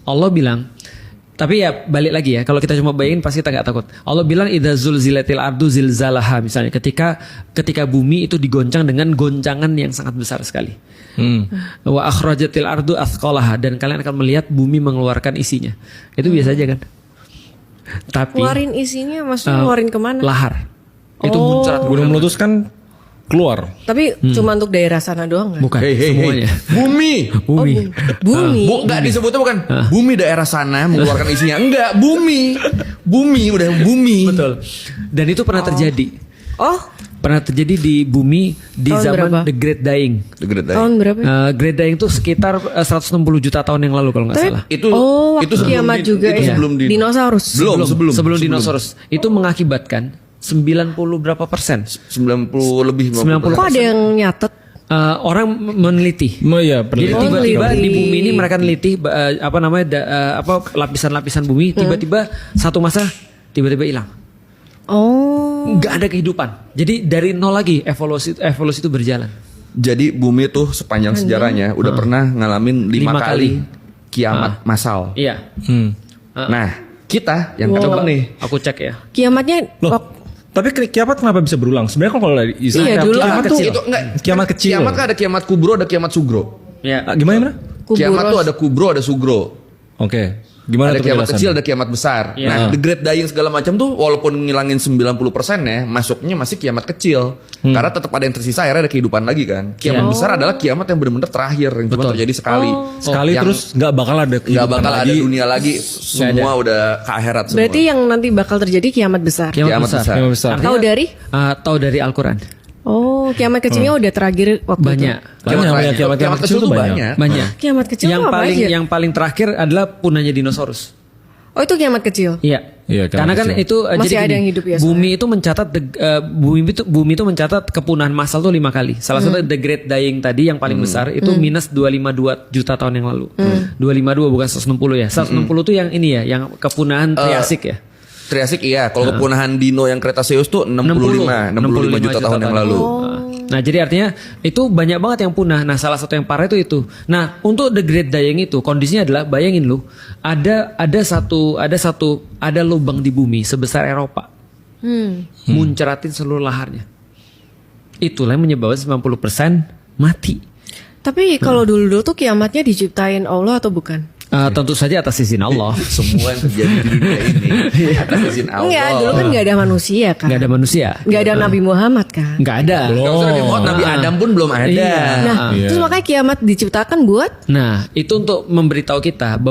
Allah bilang, tapi ya balik lagi ya, kalau kita cuma bayangin pasti kita nggak takut. Allah bilang idza zulzilatil ardu zilzalaha, misalnya ketika bumi itu digoncang dengan goncangan yang sangat besar sekali. Wa akhrajatil ardu athqalaha, dan kalian akan melihat bumi mengeluarkan isinya. Itu biasa aja kan. Tapi Keluarin isinya maksudnya keluarin kemana? lahar. Itu muncrat. Gunung meletus kan keluar. Tapi cuma untuk daerah sana doang kan? Bukan semuanya. Bumi. Bumi. Bumi. Enggak disebutnya bukan bumi daerah sana mengeluarkan isinya. Enggak, bumi. Bumi udah bumi. Betul. Dan itu pernah terjadi. Oh, Pernah terjadi di bumi di Tahun zaman berapa? The Great Dying. tahun berapa? Great Dying itu sekitar 160 juta tahun yang lalu kalau nggak salah. Itu waktu itu sebelum kiamat juga itu ya. sebelum Dinosaurus. Sebelum dinosaurus. Itu mengakibatkan 90 berapa persen? 90 lebih 90. Kok ada yang nyatet? Orang meneliti. Oh iya, Jadi peneliti. tiba-tiba meneliti. di bumi ini mereka neliti lapisan-lapisan bumi, tiba-tiba satu masa tiba-tiba hilang. Oh. Nggak ada kehidupan. Jadi dari nol lagi evolusi itu berjalan. Jadi bumi tuh sepanjang sejarahnya udah pernah ngalamin 5 Lima kali kali. kiamat massal. Iya. Nah, kita yang Coba ketemu nih. aku cek ya. Kiamatnya Loh, tapi kiamat kenapa bisa berulang? Sebenarnya kan kalau dari Islam Iya, dulu kiamat kan tuh kecil. Itu enggak kiamat kecil. Kiamat kan ada kiamat kubro, ada kiamat sugro. Ya. Gimana? Kiamat Kuburos. tuh ada kubro, ada sugro. Oke. Gimana Ada tuh kiamat penjelasannya? kecil, ada kiamat besar. Iya. Nah, the great dying segala macam tuh walaupun ngilangin 90% ya, masuknya masih kiamat kecil. Karena tetap ada yang tersisa, akhirnya ada kehidupan lagi kan. Kiamat besar adalah kiamat yang benar-benar terakhir yang cuma terjadi sekali. Sekali Yang terus nggak bakal ada nggak kehidupan bakal ada lagi. dunia lagi, semua udah ke akhirat semua. berarti yang nanti bakal terjadi kiamat besar. Kiamat besar. Kiamat besar. Artinya, Tahu dari? tahu dari Al-Quran. Oh, kiamat kecilnya udah terakhir waktu Banyak. Kiamat kecil tuh banyak. Banyak. itu. Kiamat kecil yang apa paling aja? yang paling terakhir adalah punahnya dinosaurus. Oh, itu kiamat kecil. Iya. Iya, kiamat Karena kan kecil. itu Masih jadi ada gini, yang hidup ya, bumi itu mencatat bumi itu mencatat kepunahan massal tuh 5 kali. Salah satu the great dying tadi yang paling besar itu minus 252 juta tahun yang lalu. 252 bukan 160 ya. 160 tuh yang ini ya, yang kepunahan Triasik ya. Triasik iya, kalau kepunahan dino yang Cretaceous tuh 65 juta tahun yang lalu. Nah, jadi artinya itu banyak banget yang punah. Nah, salah satu yang parah itu. Nah, untuk the great dying itu kondisinya adalah bayangin lu, ada lubang di bumi sebesar Eropa. Muncratin seluruh laharnya. Itulah yang menyebabkan 90% mati. Tapi kalau dulu tuh kiamatnya diciptain Allah atau bukan? Tentu saja atas izin Allah. Semua yang terjadi di dunia ini atas izin Allah. Enggak, dulu kan nggak ada manusia kan? Nggak ada manusia. Nggak ada Nabi Muhammad kan? Nggak ada. Nggak usah Nabi Muhammad, Nabi Adam pun belum ada. Iya. Nah, terus makanya kiamat diciptakan buat Nah, itu untuk memberitahu kita bahwa